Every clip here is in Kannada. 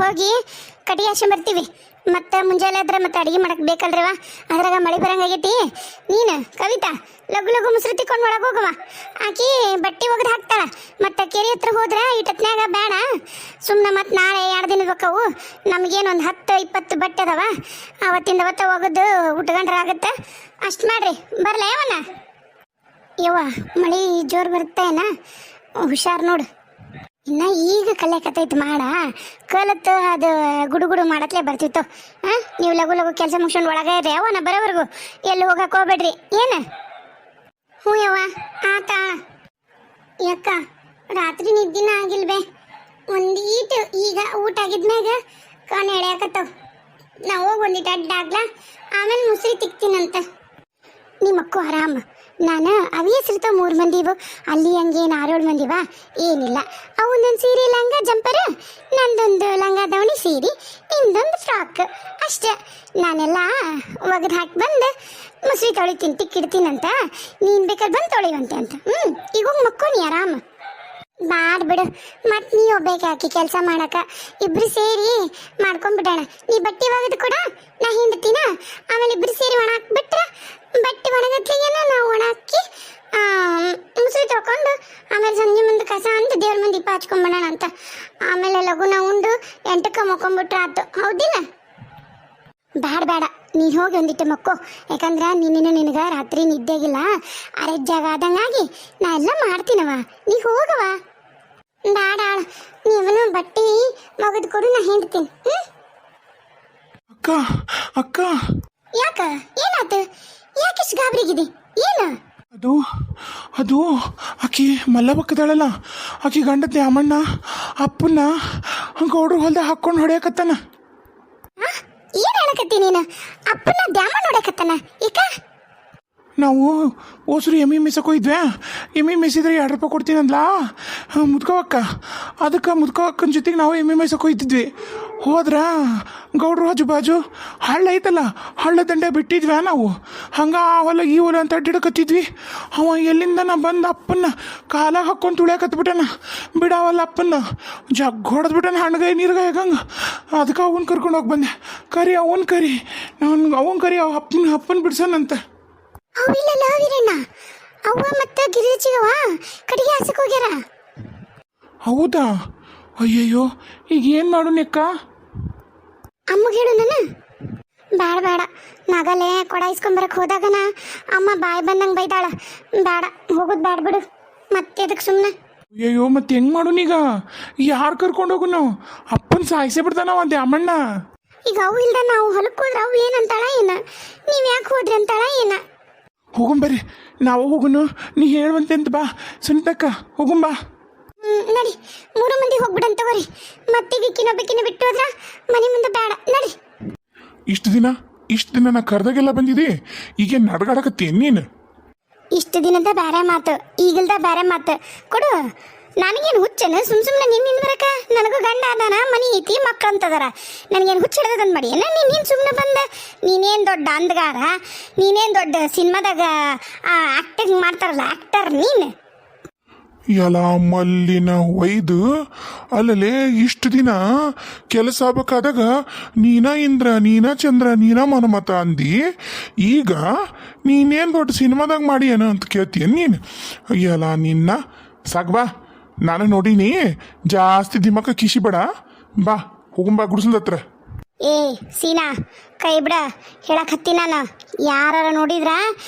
ಹೋಗಿ ಕಟ್ಟಿಗೆ ಹಾಸ್ಕೊಂಡ್ ಬರ್ತೀವಿ. ಮತ್ತೆ ಮುಂಜಾನೆ ಆದ್ರೆ ಮತ್ತೆ ಅಡಿಗೆ ಮಾಡಕ್ ಬೇಕಲ್ರಿವ, ಅದ್ರಾಗ ಮಳೆ ಬರಂಗಾಗೈತಿ. ನೀನು ಕವಿತಾ ಲಘು ಲಘು ಮುಸ್ರು ತಿಕ್ಕೊಂಡು ಒಳಗೆ ಹೋಗವ. ಆಕಿ ಬಟ್ಟೆ ಒಗದು ಹಾಕ್ತಾಳ. ಮತ್ತೆ ಕೆರೆ ಹತ್ರ ಹೋದ್ರೆ ಇಟ್ಟತ್ನ್ಯಾಗ ಬೇಡ, ಸುಮ್ಮನೆ ಮತ್ತೆ ನಾಳೆ 2 ದಿನ ಬೇಕವು. ನಮಗೇನೊಂದು 10-20 ಬಟ್ಟೆ ಅದಾವ, ಅವತ್ತಿಂದ ಅವತ್ತ ಒಗದು ಉಟ್ಕೊಂಡ್ರೆ ಆಗುತ್ತೆ. ಅಷ್ಟು ಮಾಡ್ರಿ. ಬರಲ ಯಾವನ ಯವ್ವ, ಮಳೆ ಜೋರು ಬರುತ್ತೇನ, ಹುಷಾರು ನೋಡು. ಇನ್ನ ಈಗ ಕಲಿಯಕತ್ತೈತಿ ಮಾಡ, ಕಲತ್ತು ಅದು ಗುಡುಗುಡು ಮಾಡತ್ಲೇ ಬರ್ತಿತ್ತು. ನೀವು ಲಘು ಲಘು ಕೆಲಸ ಮುಗಿಸ್ಕೊಂಡು ಒಳಗೆ ಇರ್ರಿ ಅವನ ಬರೋವರೆಗೂ ಎಲ್ಲಿ ಹೋಗಕ್ಕೆ ಹೋಗ್ಬೇಡ್ರಿ. ಏನು? ಹ್ಞೂ ಯವ್ವ ಆತಾ. ಯಾಕ ರಾತ್ರಿ ನಿದ್ದಿನ ಆಗಿಲ್ವೇ? ಒಂದೀಟು ಈಗ ಊಟ ಆಗಿದ್ಮ್ಯಾಗ ಕಣ್ಣು ಎಳೆಯಕತ್ತವ. ನಾವು ಹೋಗಿ ಒಂದಿಟ್ಟು ಅಡ್ಡಾಗ್ಲ, ಆಮೇಲೆ ಮುಸ್ರಿ ತಿಕ್ತೀನಂತ. ನಿಮ್ಮಕ್ಕೂ ಆರಾಮ. ನಾನು ಅವಿ ಹೆಸರಿತ 3 ಮಂದಿವು, ಅಲ್ಲಿ ಹಂಗೆ 6-7 ಮಂದಿವ. ಏನಿಲ್ಲ, ಅವನೊಂದು ಸೀರೆ ಲಂಗ ಜಂಪರ್, ನಂದೊಂದು ಲಂಗ ದಾವಣಿ ಸೀರೆ, ನಿಂದೊಂದು ಫ್ರಾಕ್ ಅಷ್ಟೇ. ನಾನೆಲ್ಲ ಒಗದು ಹಾಕಿ ಬಂದು ಮುಸ್ರಿ ತೊಳಿತೀನಿ, ತಿಕ್ಕಿಡ್ತೀನಂತ. ನೀನು ಬೇಕಾದ್ರೆ ಬಂದು ತೊಳಿವಂತೆ ಅಂತ. ಈಗ ಹೋಗಿ ಮಕ್ಕೋನಿ ಆರಾಮ. ಬಾಡ್ ಬಿಡು, ಮತ್ತೆ ನೀ ಒಬ್ಬೇಕು ಹಾಕಿ ಕೆಲಸ ಮಾಡಕ. ಇಬ್ರು ಸೇರಿ ಮಾಡ್ಕೊಂಡ್ಬಿಡೋಣ. ನೀ ಬಟ್ಟೆ ಒಗದು ಕೂಡ ನಾ ಹಿಂಡ್ತೀನ, ಆಮೇಲೆ ಇಬ್ರು ಸೇರಿ ಒಣ ಹಾಕ್ಬಿಟ್ರೆ ಬಟ್ಟೆ ಒಣಗತ್ಲಿಗೆನ ನಾವು ಒಣ ಹಾಕಿ ಮುಸುರಿ ತೊಳ್ಕೊಂಡು ಆಮೇಲೆ ಸಂಜೆ ಮುಂದೆ ಕಸ ಅಂತ ದೇವ್ರ ಮುಂದೆ ದೀಪ ಹಚ್ಕೊಂಡ್ಬಿಡೋಣ ಅಂತ. ಆಮೇಲೆ ಲಘುನ ಉಂಡು 8ಕ್ಕೆ ಮಕ್ಕೊಂಬಿಟ್ರೆ ಆಯ್ತು. ಹೌದಿಲ್ಲ? ಬೇಡ, ನೀನು ಹೋಗಿ ಒಂದಿಟ್ಟು ಮಕ್ಕೋ. ಯಾಕಂದ್ರೆ ನಿನಗೆ ರಾತ್ರಿ ನಿದ್ದೆಗಿಲ್ಲ, ಅರೆಜ್ಜಾಗ ಆದಂಗಾಗಿ ನಾ ಎಲ್ಲ ಮಾಡ್ತೀನವ. ನೀ ಹೋಗವ. ಬೇಡ, ನೀವನು ಬಟ್ಟೆ ಒಗದು ಕೊಡು, ನಾ ಹಿಂಡ್ತೀನಿ. ಅಕ್ಕ ಅಕ್ಕ, ಯಾಕ ಏನಾಯ್ತು? ಯಾಕಿಷ್ಟು ಗಾಬರಿಗಿದೆ? ಏನು? ಅದು ಆಕಿ ಮಲ್ಲಬಕ್ಕದಾಳಲ್ಲ, ಆಕಿ ಗಂಡತಿ ಅಮ್ಮಣ್ಣ ಅಪ್ಪನ್ನ ಗೌಡ್ರು ಹೊಲ್ದ ಹಾಕೊಂಡು ಹೊಡೆಯಕತ್ತಾನ. ಏನ್ ಹೇಳಕತ್ತಿ ನೀನು? ಅಪ್ಪನ ದ್ಯಾಮ ನೋಡಕತ್ತಾನ ಈಗ? ನಾವು ಓಸರು ಎಮ್ಮೆ ಮೇಸಕ್ಕೆ ಹೋಗಿದ್ವಿ. ಎಮ್ಮೆ ಮೇಸಿದ್ರೆ 2 ರೂಪಾಯಿ ಕೊಡ್ತೀನಂದ್ಲಾ ಮುದ್ಕವಕ್ಕ. ಅದಕ್ಕೆ ಮುದ್ಕವಕ್ಕನ ಜೊತೆಗೆ ನಾವು ಎಮ್ಮೆ ಮೇಸಕ್ಕೆ ಹೋಗ್ತಿದ್ವಿ. ಹೋದ್ರ ಗೌಡ್ರು ಆಜು ಬಾಜು ಹಳ್ಳ ಐತಲ್ಲ, ಹಳ್ಳ ದಂಡೆ ಬಿಟ್ಟಿದ್ವಿ ನಾವು. ಹಂಗೆ ಆ ಹೊಲ ಈ ಹೊಲ ಅಂತ ಅಡ್ಡಿಡಕತ್ತಿದ್ವಿ. ಅವ ಎಲ್ಲಿಂದ ನಾ ಬಂದು ಅಪ್ಪನ್ನ ಕಾಲಾಗ ಹಾಕ್ಕೊಂಡು ತುಳಿಯಕತ್ಬಿಟ್ಟನ. ಬಿಡಾವಲ್ಲ ಅಪ್ಪನ್ನ ಜಗ್ ಹೊಡೆದ್ಬಿಟ್ಟನ, ಹಣ್ಣಗೈ ನೀರ್ಗಾಯ ಹಂಗೆ. ಅದಕ್ಕೆ ಅವನ್ನ ಕರ್ಕೊಂಡು ಹೋಗಿ ಬಂದೆ. ಅವನ್ ಕರಿ ಅವನ್ ಕರಿ ಅಪ್ಪನ ಬಿಡ್ಸನಂತ. ಅವಿಲ್ಲ ವೀರಣ್ಣ, ಅವ್ವ ಮತ್ತೆ ಗಿರಿಜಿಗವ ಕಡಿಗೆ ಹಾಸಕ್ಕೆ ಹೋಗ್ಯಾರ. ಹೌದಾ? ಅಯ್ಯಯ್ಯೋ, ಈಗ ಏನು ಮಾಡು ನೆಕ್ಕ? ಅಮ್ಮಗೆ ಹೇಳು ನಾನು. ಬೇಡ, ನಾಗಲೇ ಕೊಡ ಇಸ್ಕೊಂಬರಕ್ಕೆ ಹೋದಾಗನ ಅಮ್ಮ ಬಾಯಿ ಬಂದಂಗೆ ಬೈದಾಳ. ಬೇಡ, ಹೋಗೋದು ಬೇಡ ಬಿಡು. ಮತ್ತೆ ಅದಕ್ಕೆ ಸುಮ್ಮನೆ. ಅಯ್ಯಯ್ಯೋ, ಮತ್ತೆ ಹೆಂಗೆ ಮಾಡು ನೀಗ? ಯಾರು ಕರ್ಕೊಂಡು ಹೋಗು? ನಾವು ಅಪ್ಪನ ಸಾಯಿಸೇ ಬಿಡ್ತಾನ ಒಂದೇ ಅಮ್ಮಣ್ಣ. ಈಗ ಅವು ಇಲ್ದ ನಾವು ಹೊಲಕ್ಕೆ ಹೋದ್ರೆ ಅವು ಏನಂತಾಳ ಏನ? ನೀವು ಯಾಕೆ ಹೋದ್ರಿ ಅಂತಾಳ ಏನ? ಹೋಗುಂಬರಿ, ನಾವು ಹೋಗುನು. ನೀ ಹೇಳುವಂತೆ ಅಂತ ಬಾ ಸುನಿತಕ್ಕ, ಹೋಗುಂಬಾ. ನಡಿ, 3 ಮಂದಿ ಹೋಗ್ಬಿಡಂತ ತಗೋರಿ. ಮತ್ತೆ ವಿಕ್ಕಿನೊಬ್ಬಕಿನ ಬಿಟ್ಟು ಹೋದ್ರ ಮನೆ ಮುಂದೆ ಬೇಡ. ನಡಿ. ಇಷ್ಟು ದಿನ ನಾ ಕರ್ದಾಗೆಲ್ಲ ಬಂದಿದೆ, ಈಗ ನಡ್ಗಾಡಕತ್ತೇನು ನೀನು? ಇಷ್ಟು ದಿನದ ಬೇರೆ ಮಾತು, ಈಗಲ್ದ ಬೇರೆ ಮಾತು. ಕೊಡು. ನನಗೇನು ಹುಚ್ಚನ ಸುಮ್ಮನೆ ನಿನ್ನ ಬರಕ? ನನಗೂ ಗಂಡ ಅದಾನ, ಮನಿ ಐತಿ, ಮಕ್ಕಳು ಅಂತದಾರ. ನನಗೇನು ಹುಚ್ಚ ಹಿಡ್ದದಂದು ಮಾಡಿ ಏನ? ನೀನು ಸುಮ್ಮನೆ ಬಂದ. ನೀನೇನು ದೊಡ್ಡ ಅಂದಗಾರ, ನೀನೇನು ದೊಡ್ಡ ಸಿನಿಮಾದಾಗ ಆಕ್ಟಿಂಗ್ ಮಾಡ್ತಾರಲ್ಲ ಆಕ್ಟರ್ ನೀನು. ಎಲ್ಲ ಮಲ್ಲಿನ ಒಯ್ದು ಅಲ್ಲಲೇ ಇಷ್ಟು ದಿನ ಕೆಲಸ ಆಗ್ಬೇಕಾದಾಗ ನೀನಾ ಇಂದ್ರ, ನೀನಾ ಚಂದ್ರ, ನೀನಾ ಮನಮತ ಅಂದಿ. ಈಗ ನೀನೇನು ದೊಡ್ಡ ಸಿನಿಮಾದಾಗ ಮಾಡಿ ಏನೋ ಅಂತ ಕೇಳ್ತೀಯ ನೀನು? ಅಯ್ಯಲ್ಲ ನಿನ್ನ ಸಾಕ್ಬಾ. ನಾನು ನೋಡೀನಿ, ಜಾಸ್ತಿ ದಿಮಕ್ಕ ಕಿಶಿ ಬೇಡ. ಬಾ ಹೋಗುಂಬಾ ಗುಡಿಸಲ್ ಹತ್ರ. ಏ ಸೀನಾ, ಕೈ ಬಿಡ. ಹೇಳಕ್ ಹತ್ತಿ ನಾನು. ಯಾರ ನೋಡಿದ್ರ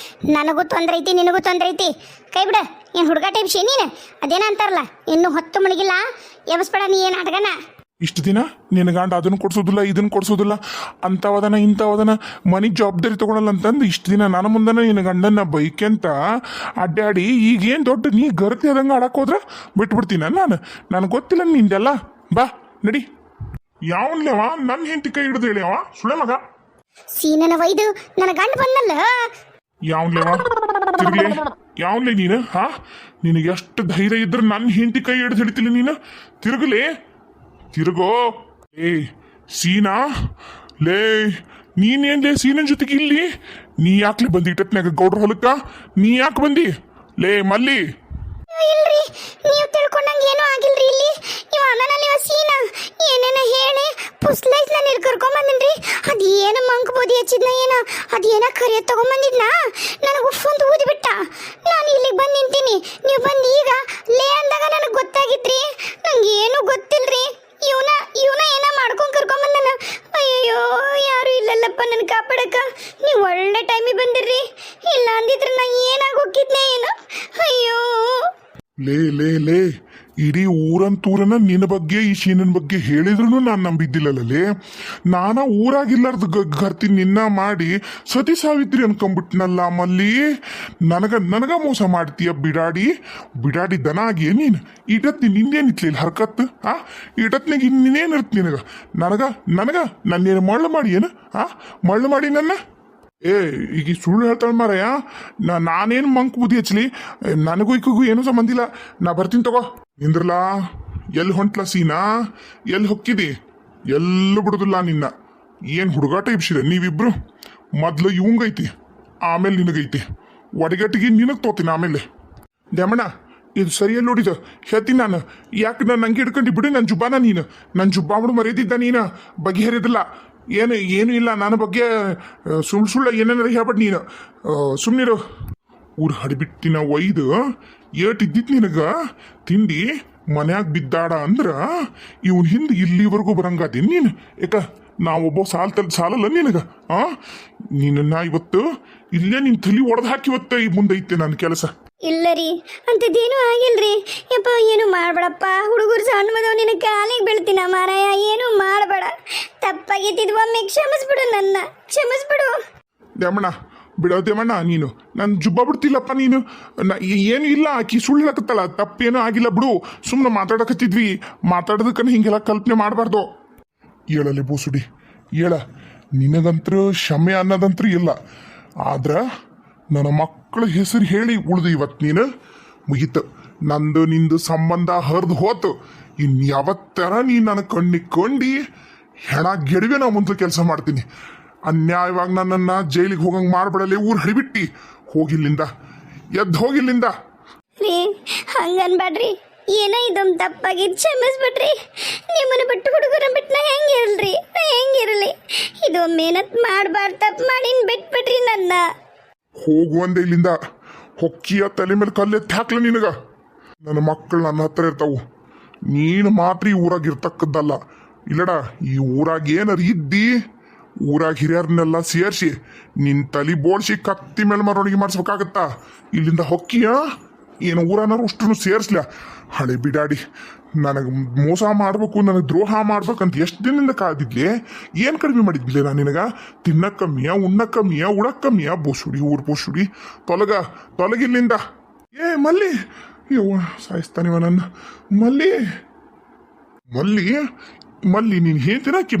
ನನಗೂ ತೊಂದ್ರೆ ಐತಿ, ನಿನಗೂ ತೊಂದ್ರೆ ಐತಿ. ಕೈ ಬಿಡ. ಏನು ಹುಡುಗಾಟ ವಿಷಯ ನೀನು? ಅದೇನ ಅಂತಾರಲ್ಲ, ಇನ್ನು 10 ಮಣಿಗಿಲ್ಲ ಎಬಸ್ಬೇಡ ನೀ. ಏನು ಆಟಗನ? ಇಷ್ಟು ದಿನ ನಿನ್ನ ಗಂಡ ಅದನ್ನು ಕೊಡ್ಸೋದಿಲ್ಲ, ಇದನ್ನು ಕೊಡ್ಸೋದಿಲ್ಲ, ಅಂಥವದನ ಇಂಥವದನ, ಮನೆ ಜವಾಬ್ದಾರಿ ತೊಗೊಳಲ್ಲ ಅಂತಂದು ಇಷ್ಟು ದಿನ ನನ್ನ ಮುಂದನ ನಿನ್ನ ಗಂಡನ ಬೈಕೆಂತ ಅಡ್ಡಾಡಿ ಈಗೇನು ದೊಡ್ಡ ನೀ ಗರ್ತಿ ಆದಂಗೆ ಆಡಕ್ಕೆ ಹೋದ್ರೆ ಬಿಟ್ಬಿಡ್ತೀನಿ ನಾನು. ನನಗೆ ಗೊತ್ತಿಲ್ಲ ನಿಂದೆಲ್ಲ. ಬಾ ನಡಿ. ಯಾವನ್ಲೇವ ನನ್ನ ಹೆಂಡತಿ ಕೈ ಹಿಡಿದು ಹೇಳಿಯವ ಸುಳೆ ಮಗ? ಸೀನನ ವೈದು ನನ್ನ ಗಂಡ ಬಂದಲ್ಲ. ಯಾವನ್ಲೇವ ತಿರ್ಗ್ಲೆ? ಯಾವನ್ಲೇ ನೀನು? ನಿನಗೆ ಎಷ್ಟು ಧೈರ್ಯ ಇದ್ರೆ ನನ್ನ ಹೆಂಡತಿ ಕೈ ಹಿಡಿದು ಹಿಡಿತಿಲ್ಲ ನೀನು? ತಿರುಗೋ. ಏ ಸೀನಾ, ಲೇ ನೀನೇನ್ಲೇ ಸೀನನ್ ಜೊತೆಗೆ ಇಲ್ಲಿ? ನೀ ಯಾಕ್ಲೆ ಬಂದಿ ಇಟ್ಟತ್ನಾಗ ಗೌಡ್ರ ಹೊಲಕ್ಕ? ನೀ ಯಾಕೆ ಬಂದಿ? ಲೇ ಮಲ್ಲಿ. ಇಲ್ರಿ, ನೀವು ತಿಳ್ಕೊಂಡಂಗೆ ಏನೂ ಆಗಿಲ್ರಿ. ಇಲ್ಲಿ ಇವ ಆಮೇಲೆ ಅಲ್ಲಿ ಸೀನಾ ಏನೇನ ಹೇಳಿ ಪುಸ್ಲೈಸ್ ನಾನು ಇಲ್ಲಿ ಕರ್ಕೊಂಬಂದಿನ್ರಿ. ಅದು ಏನು ಮಂಕ್ ಬೋದಿ ಹಚ್ಚಿದ್ನ ಏನ ಅದೇನ ಕರಿಯ ತಗೊಂಬಂದಿದ್ನ ನನಗೆ ಉಫ್ ಅಂತ ಊದಿಬಿಟ್ಟ. ನಾನು ಇಲ್ಲಿಗೆ ಬಂದು ನಿಂತೀನಿ, ನೀವು ಬಂದು ಈಗ ಲೇ ಅಂದಾಗ ನನಗೆ ಗೊತ್ತಾಗಿದ್ರಿ. ನಂಗೆ ಏನು ಗೊತ್ತಿಲ್ರಿ. ಇವನ ಏನ ಮಾಡ್ಕೊಂಡು ಕರ್ಕೊಂಬಂದನ. ಅಯ್ಯೋ ಯಾರು ಇಲ್ಲಲ್ಲಪ್ಪ ನನ್ನ ಕಾಪಾಡಕ. ನೀವು ಒಳ್ಳೆ ಟೈಮಿಗೆ ಬಂದಿರ್ರಿ, ಇಲ್ಲ ಅಂದಿದ್ರೆ ನಾ ಏನಾಗಿ ಹೋಗಿದ್ನೆ ಏನೋ. ಅಯ್ಯೋ ಲೇ ಲೇ ಲೇ ಇಡೀ ಊರಂತೂರನ ನಿನ್ನ ಬಗ್ಗೆ ಈ ಶೀನನ್ ಬಗ್ಗೆ ಹೇಳಿದ್ರು ನಾನು ನಂಬಿದ್ದಿಲ್ಲಲೇ. ನಾನ ಊರಾಗಿಲ್ಲಾರ್ದು ಗರ್ತಿ ನಿನ್ನ ಮಾಡಿ ಸತಿ ಸಾವಿತ್ರಿ ಅನ್ಕೊಂಬಿಟ್ನಲ್ಲ ಮಲ್ಲಿ. ನನಗ ಮೋಸ ಮಾಡ್ತೀಯ ಬಿಡಾಡಿ ದನ ಆಗಿಯೇ ನೀನು. ಇಟತ್ನಿ ನಿಂದೇನಿತ್ಲಿಲ್ಲ ಹರ್ಕತ್ ಇಟತ್ನಾಗ ಇನ್ನೇನಿರ್ತ ನನಗ ನನ್ನೇನು ಮಳ್ಳು ಮಾಡಿ ಏನು ಮಳ್ಳು ಮಾಡಿ ನನ್ನ ಈಗ ಸುಳ್ಳು ಹೇಳ್ತಾಳೆ ಮಾರಯ್ಯ. ನಾನೇನು ಮಂಕ್ ಬುದ್ಧಿ ಹಚ್ಚಲಿ, ನನಗೂ ಈಗೂ ಏನೂ ಸಂಬಂಧ ಇಲ್ಲ. ನಾ ಬರ್ತೀನಿ ತಗೋ. ನಿಂದ್ರಲಾ, ಎಲ್ಲಿ ಹೊಂಟ್ಲ ಸೀನಾ, ಎಲ್ಲಿ ಹೊಕ್ಕಿದಿ? ಎಲ್ಲೂ ಬಿಡುದಿಲ್ಲ ನಿನ್ನ. ಏನು ಹುಡುಗಾಟ ಇಬ್ಸಿದೆ ನೀವಿಬ್ರು. ಮೊದ್ಲು ಇವಂಗೈತಿ, ಆಮೇಲೆ ನಿನಗೈತಿ. ಒಡಗಟ್ಟಿಗೆ ನಿನಗೆ ತೋತೀನಿ ಆಮೇಲೆ. ದ್ಯಾಮಣ್ಣ ಇದು ಸರಿಯಲ್ಲಿ ನೋಡಿದ ಹೇಳ್ತೀನಿ ನಾನು. ಯಾಕೆ ನಾನು ನಂಗೆ ಹಿಡ್ಕೊಂಡು ಬಿಡು ನನ್ನ ಜುಬ್ಬಾನ ನೀನು. ನನ್ನ ಜುಬ್ಬಾ ಬಿಡು ಮರ್ಯಾದಿದ್ದ ನೀನು ಬಗೆಹರಿದಿಲ್ಲ. ಏನು ಇಲ್ಲ ನನ್ನ ಬಗ್ಗೆ ಸುಳ್ಳು ಏನೇನಾರ ಹೇಳ್ಬೇಡ ನೀನು. ಸುಮ್ಮನಿರು. ಊರು ಹಡಿಬಿಟ್ಟಿನ ಒಯ್ದು ಏಟಿದ್ದಿತ್ತು ನಿನಗ ತಿಂಡಿ ಮನ್ಯಾಗ ಬಿದ್ದಾಡ ಅಂದ್ರ ಇವನ್ ಹಿಂದೆ ಇಲ್ಲಿವರೆಗೂ ಬರಂಗಾದೀನಿ ನೀನು. ಯಾಕ ನಾವೊಬ್ಬ ಸಾಲಲ್ಲ ನಿನಗ ನೀನನ್ನ ಇವತ್ತು ಇಲ್ಲೇ ನಿನ್ ತಲಿ ಒಡೆದು ಹಾಕಿ ಇವತ್ತ ಈ ಮುಂದೈತೆ ನನ್ನ ಕೆಲಸ. ಇಲ್ಲ ರೀ, ಅಂಥದ್ದೇನೂ ಆಗಿಲ್ರಿ. ಯಪ್ಪ ಏನು ಮಾಡಬೇಡಪ್ಪ. ಹುಡುಗರು ಸಣ್ಣ ಮದವ್ ನಿನ್ನ ಕಾಲಿಗೆ ಬೀಳ್ತೀನ ಮಾರಾಯ. ಏನು ಮಾಡಬೇಡ, ತಪ್ಪಾಗಿದ್ದಿದ್ದು ಒಮ್ಮೆ ಕ್ಷಮಿಸ್ಬಿಡು, ನನ್ನ ಕ್ಷಮಿಸ್ಬಿಡು. ದೇಮಣ್ಣ ಬಿಡೋದೇಮಣ್ಣ, ನೀನು ನನ್ನ ಜುಬ್ಬ ಬಿಡ್ತಿಲ್ಲಪ್ಪ ನೀನು. ಏನು ಇಲ್ಲ, ಆಕಿ ಸುಳ್ಳು ಹೇಳಕತ್ತಲ್ಲ, ತಪ್ಪೇನೂ ಆಗಿಲ್ಲ ಬಿಡು. ಸುಮ್ಮನೆ ಮಾತಾಡಕತ್ತಿದ್ವಿ, ಮಾತಾಡೋದಕ್ಕನ ಹಿಂಗೆಲ್ಲ ಕಲ್ಪನೆ ಮಾಡಬಾರ್ದು. ಹೇಳಲಿ ಬೂಸುಡಿ ಹೇಳ. ನಿನಗಂತರೂ ಕ್ಷಮೆ ಅನ್ನೋದಂತರೂ ಇಲ್ಲ. ಆದ್ರ ನನ್ನ ಮಕ್ಕಳ ಹೆಸರು ಹೇಳಿ ಉಳ್ದು ಇವತ್ತು ನೀನು ಮುಗೀತು. ನಂದು ನಿಂದು ಸಂಬಂಧ ಹರಿದು ಹೋತು. ಇನ್ನು ಯಾವತ್ತರ ನೀನು ನನ್ನ ಕಣ್ಣಿಕ್ಕೊಂಡು ಹೆಣ ಗೆಡವೆ ನಾ ಮುಂದೆ ಕೆಲಸ ಮಾಡ್ತೀನಿ. ಅನ್ಯಾಯವಾಗಿ ನನ್ನನ್ನು ಜೈಲಿಗೆ ಹೋಗಂಗೆ ಮಾಡ್ಬಿಡಲಿ. ಊರು ಹಿಡಿಬಿಟ್ಟು ಹೋಗಿಲ್ಲಿಂದ, ಎದ್ದು ಹೋಗಿಲ್ಲಿಂದ. ರೀ ಹಂಗನ್ಬೇಡ್ರಿ, ಏನೋ ಇದೊಂದು ತಪ್ಪಾಗಿದ್ದು ಕ್ಷಮಿಸ್ಬಿಡ್ರಿ. ನಿಮ್ಮನ್ನು ಬಿಟ್ಟು ಹುಡುಗರನ್ನ ಬಿಟ್ಟು ನಾ ಹೆಂಗಿರಲಿ. ಇದು ಮೇನತ್ ಮಾಡಬಾರ್ದು, ತಪ್ಪು ಮಾಡಿ ಬಿಟ್ಬಿಡ್ರಿ ನನ್ನ. ಹೋಗುವಂದೆ ಇಲ್ಲಿಂದ. ಹೊಕ್ಕಿಯ ತಲೆ ಮೇಲೆ ಕಲ್ಲೆತ್ತಿ ಹಾಕ್ಲ ನಿನಗ. ನನ್ನ ಮಕ್ಕಳು ನನ್ನ ಹತ್ರ ಇರ್ತಾವು. ನೀನು ಮಾತ್ರ ಈ ಊರಾಗ ಇರ್ತಕ್ಕದ್ದಲ್ಲ. ಇಲ್ಲಡ, ಈ ಊರಾಗ ಏನಾರು ಇದ್ದಿ ಊರಾಗ ಹಿರಿಯರನ್ನೆಲ್ಲ ಸೇರಿಸಿ ನಿನ್ನ ತಲೆ ಬೋಳ್ಸಿ ಕತ್ತಿ ಮೇಲೆ ಮರವಣಿಗೆ ಮಾಡಿಸ್ಬೇಕಾಗತ್ತಾ. ಇಲ್ಲಿಂದ ಹೊಕ್ಕಿಯ ಏನು ಊರನ್ನಾರು ಅಷ್ಟು ಸೇರಿಸ್ಲ. ಹಳೆ ಬಿಡಾಡಿ ನನಗೆ ಮೋಸ ಮಾಡ್ಬೇಕು, ನನಗೆ ದ್ರೋಹ ಮಾಡ್ಬೇಕಂತ ಎಷ್ಟು ದಿನದಿಂದ ಕಾದಿದ್ಲಿ. ಏನು ಕಡಿಮೆ ಮಾಡಿದ್ಲಿ ನಾನು ನಿನಗ? ತಿನ್ನಕ್ಕೆ ಕಮ್ಮಿಯ, ಉಣ್ಣಕ್ಕೆ ಕಮ್ಮಿಯ, ಉಡಕ್ಕೆ ಕಮ್ಮಿಯ? ಬೋಸುಡಿ ಊರು ಬೋಸುಡಿ ತೊಲಗಿಲ್ಲಿಂದ. ಮಲ್ಲಿ, ಯವ್ವ ಸಾಯಿಸ್ತಾನಿವ ನನ್ನ. ಮಲ್ಲಿ ನೀನು ಹೇಳ್ತೀರಾಕಿ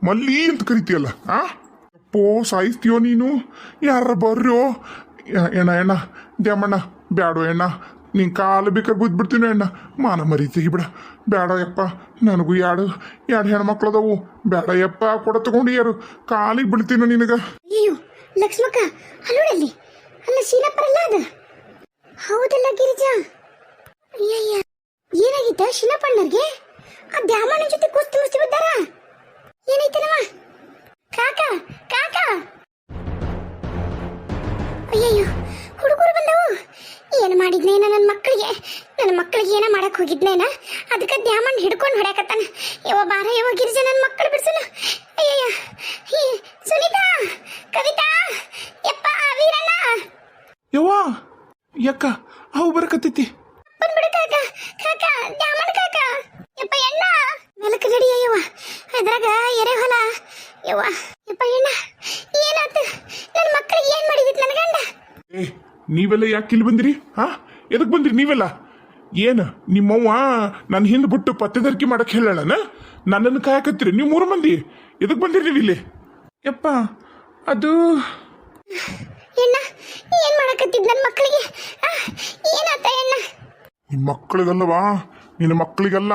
ಮಲ್ಲಿ ಅಂತ ಕರಿತೀಯಲ್ಲ ಅಪ್ಪೋ ಸಾಯಿಸ್ತೀಯೋ ನೀನು. ಯಾರ ಬರ್ರೋ ಎಣ್ಣ ದ್ಯಾಮಣ್ಣ ಬ್ಯಾಡೋ ಎಣ್ಣ. ನೀನು ಕಾಲು ಬೇಕಾಗಿ ಬಿದ್ದುಬಿಡ್ತೀನೋ ಎಣ್ಣ. ಮಾನ ಮರಿ ತೆಗಿಬಿಡ. ಬೇಡ ಯಪ್ಪ, ನನಗೂ ಎರಡು ಹೆಣ್ಮಕ್ಳು ಅದಾವು. ಬೇಡ ಯಪ್ಪ, ಕೊಡ ತಗೊಂಡು ಯಾರು ಕಾಲಿಗೆ ಬಿಡ್ತೀನೋ ನಿನಗ. ಅಯ್ಯೋ ಲಕ್ಷ್ಮಕ್ಕ, ಅಲ್ಲೋಡಲ್ಲಿ ಅಲ್ಲ ಶೀನಪ್ಪರಲ್ಲ ಅದು. ಹೌದಲ್ಲ ಗಿರಿಜಾ. ಅಯ್ಯಯ್ಯ, ಏನಾಗಿತ್ತ ಶೀನಪ್ಪಣ್ಣರ್ಗೆ? ಆ ದ್ಯಾಮಣ್ಣನ ಜೊತೆ ಕುಸ್ತಿ ಮುಸ್ತಿ ಬಿದ್ದಾರ. ಏನೈತನವ? ಕಾಕ ಅಯ್ಯಯ್ಯೋ, ಹುಡುಗರು ಬಂದವು. ಏನು ಮಾಡಿದ್ನೇನ ನನ್ನ ಮಕ್ಕಳಿಗೆ ಏನ ಮಾಡಕ್ ಹೋಗಿದ್ನೇನ? ಅದಕ್ಕೆ ದ್ಯಾಮಣ್ಣ ಹಿಡ್ಕೊಂಡು ಹೊಡ್ಯಾಕತ್ತಾನ. ಬಾರ ಗಿರಿಜ, ನನ್ನ ಮಕ್ಕಳು ಬಿಡ್ಸನ. ಅಯ್ಯಯ್ಯ, ಸುನೀತಾ, ಕವಿತಾ, ಯಪ್ಪ, ವೀರಣ್ಣ. ಯವ್ವ ಯಾಕ ಅವು ಬರಕತ್ತೈತಿ? ಬಂದ್ಬಿಡು ಕಾಕ, ದ್ಯಾಮಣ್ಣ ಕಾಕ. ಯಪ್ಪ ಎಣ್ಣ ಮೆಲಕ ನಡಿ. ಅಯ್ಯವ್ವ ಅದ್ರಾಗ ಎರೆಹೊಲ. ಯವ್ವ ಯಪ್ಪ ಎಣ್ಣ, ಏನಾತ? ನನ್ನ ಮಕ್ಕಳಿಗೆ ಏನ್ ಮಾಡಿದಿತ್ತು ನನ್ನ ಗಂಡ? ನೀವೆಲ್ಲ ಯಾಕೆ ಇಲ್ಲಿ ಬಂದಿರಿ? ಎದಕ್ ಬಂದಿರಿ ನೀವೆಲ್ಲ? ಏನು ನಿಮ್ಮವ್ವ ನನ್ನ ಹಿಂದೆ ಬಿಟ್ಟು ಪತ್ತೆದಾರಿಕೆ ಮಾಡಕ್ಕೆ ಹೇಳೋಣ? ನನ್ನನ್ನು ಕಾಯಕತ್ತೀರಿ ನೀವು 3 ಮಂದಿ. ಎದಕ್ ಬಂದಿರಿ ನೀವು ಇಲ್ಲಿ? ಯಪ್ಪ ಅದು ಎಣ್ಣ ಏನ್ ಮಾಡಕತ್ತಿದ್ ನನ್ನ ಮಕ್ಕಳಿಗೆ? ಏನಾತ ಎಣ್ಣ? ನಿಮ್ಮ ಮಕ್ಕಳಿಗಲ್ಲವಾ, ನಿನ್ನ ಮಕ್ಕಳಿಗಲ್ಲ.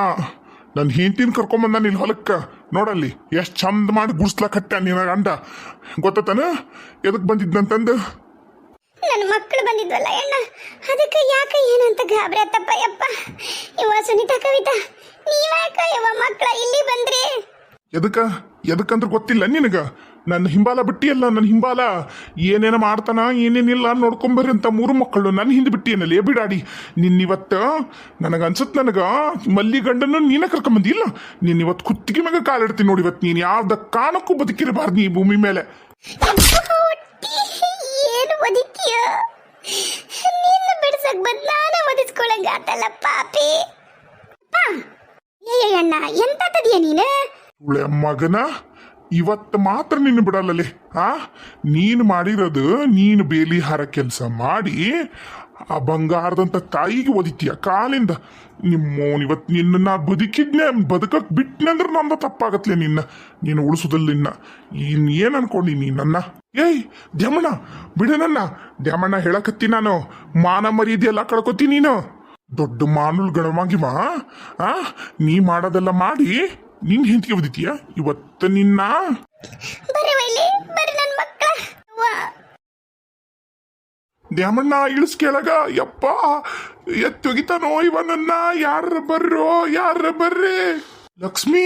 ನನ್ನ ಹೆಂಡತಿನ ಕರ್ಕೊಂಬಂದ ನಿನ್ನ ಹೊಲಕ್ಕೆ. ನೋಡಲ್ಲಿ ಎಷ್ಟು ಚಂದ ಮಾಡಿ ಗುಡ್ಸ್ಲಾಕಟ್ಟ ನಿನ್ನ ಗಂಡ. ಗೊತ್ತಾನ ಎದಕ್ ಬಂದಿದ್ನಂತಂದು? ನನ್ನ ಮಕ್ಕಳು ಬಂದಿದ್ವಲ್ಲ ಅಣ್ಣ, ಅದಕ್ಕೆ ಯಾಕೆ ಏನಂತ ಗಾಬರಿ ಆತಪ್ಪ. ಯಪ್ಪ ಇವ ಸುನೀತಾ, ಕವಿತಾ, ನೀವ್ಯಾಕ ಯವ್ವ ಮಕ್ಕಳ ಇಲ್ಲಿ ಬಂದ್ರಿ? ಎದಕ್ಕಂದ್ರೆ ಗೊತ್ತಿಲ್ಲ ನಿನಗ. ನನ್ನ ಹಿಂಬಾಲ ಬಿಟ್ಟಿಯಲ್ಲ, ನನ್ನ ಹಿಂಬಾಲ ಏನೇನ ಮಾಡ್ತಾನ ಏನೇನಿಲ್ಲ ನೋಡ್ಕೊಂಬರ್ರಿ ಅಂತ 3 ಮಕ್ಕಳು ನನ್ನ ಹಿಂದೆ ಬಿಟ್ಟಿಯನಲ್ಲೇ ಬಿಡಾಡಿ. ನಿನ್ನಿವತ್ತು ನನಗನ್ಸತ್ ನನಗ ಮಲ್ಲಿ ಗಂಡನ್ನು ನೀನ ಕರ್ಕೊಂಬಂದಿಲ್ಲ. ನಿನ್ನಿವತ್ತು ಕುತ್ತಿಗೆ ಮ್ಯಾಗ ಕಾಲಿಡ್ತೀನಿ ನೋಡಿ. ಇವತ್ತು ನೀನು ಯಾವ್ದ ಕಾರಣಕ್ಕೂ ಬದುಕಿರಬಾರ್ದು ಈ ಭೂಮಿ ಮೇಲೆ. ಏನು ಬದುಕಿಯ? ನಿನ್ನ ಬಿಡ್ಸಕ್ ಬಂದ್ ನಾನೇ ಒದಿಸ್ಕೊಳಂಗ ಆತಲ್ಲ ಪಾಪಿ. ಏ ಅಣ್ಣ ಎಂತದಿಯ ನೀನು? ಉಳೆ ಮಗನ, ಇವತ್ತು ಮಾತ್ರ ನಿನ್ನ ಬಿಡಲ್ಲೇ. ನೀನು ಮಾಡಿರೋದು, ನೀನು ಬೇಲಿ ಹಾರ ಕೆಲಸ ಮಾಡಿ ಆ ಬಂಗಾರದಂತ ತಾಯಿಗೆ ಒದಿತೀಯ ಕಾಲಿಂದ. ಇವತ್ತು ನಿನ್ನ ಬದುಕಿದ್ನೆ, ಬದುಕಕ್ ಬಿಟ್ನಂದ್ರೆ ನಂದ ತಪ್ಪಾಗತ್ಲೆ. ನೀನು ಉಳಿಸೋದಲ್ಲ. ಏನ್ ಅನ್ಕೊಂಡಿ ನನ್ನ? ಏಯ್ ದ್ಯಾಮಣ್ಣ, ಬಿಡ ನನ್ನ. ದ್ಯಾಮಣ್ಣ ಹೇಳಕತ್ತಿ ನಾನು, ಮಾನ ಮರ್ಯಾದೆ ಎಲ್ಲ ಕಳ್ಕೊತಿ ನೀನು. ದೊಡ್ಡ ಮಾನುಲ್ ಗಣಮಾಗಿವ. ನೀ ಮಾಡೋದೆಲ್ಲ ಮಾಡಿ ನಿನ್ ಹೆಂಡತಿಗೆ ಒದಿತೀಯ ಇವತ್ತು ನಿನ್ನ. ದ್ಯಾಮಣ್ಣ ಇಳಿಸ್ ಕೆಳಗ. ಯಪ್ಪ ಎತ್ತೊಗಿತಾನೋ ಇವ ನನ್ನ. ಯಾರ ಬರ್ರಿ. ಲಕ್ಷ್ಮಿ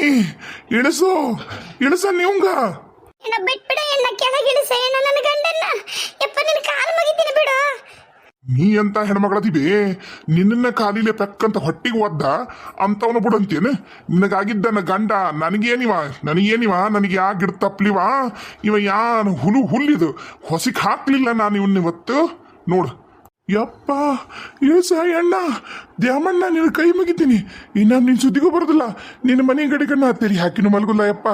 ಇಳಿಸ ನೀವಂಗ. ಬಿಟ್ಬಿಡ ಎಣ್ಣ, ಕೆಳಗಿಳಿಸ ಎಣ್ಣ ನನ್ನ ಗಂಡನ್ನ. ಯಪ್ಪ ನಿನ್ನ ಕಾಲು ಮುಗಿತೀನಿ ಬಿಡು. ನೀ ಅಂತ ಹೆಣ್ಮಗಳದಿವಿ, ನಿನ್ನ ಕಾಲಿಲೆ ಪೆಕ್ಕಂತ ಹೊಟ್ಟಿಗೆ ಒದ್ದ ಅಂತವನು ಬಿಡಂತೇನೆ. ನಿನಗಾಗಿದ್ದ ಗಂಡ ನನಗೇನಿವ ನನಗೆ ಯಾ ಗಿಡ ತಪ್ಲಿವ. ಇವ ಯಾನು ಹುಲ್ಲಿದು ಹೊಸಿಕ್ ಹಾಕ್ಲಿಲ್ಲ ನಾನು ಇವತ್ತು ನೋಡು. ಯಪ್ಪ ಇಳಿಸ ಎಣ್ಣ. ದ್ಯಾಮಣ್ಣ ನಿನ್ನ ಕೈ ಮುಗಿತೀನಿ. ಇನ್ನ ನಿನ್ ಸುದ್ದಿಗೂ ಬರೋದಿಲ್ಲ. ನಿನ್ನ ಮನೆ ಗಡಿಗಣ್ಣ ತೆರಿ ಹಾಕಿನೂ ಮಲ್ಗುಲ್ಲ. ಯಪ್ಪ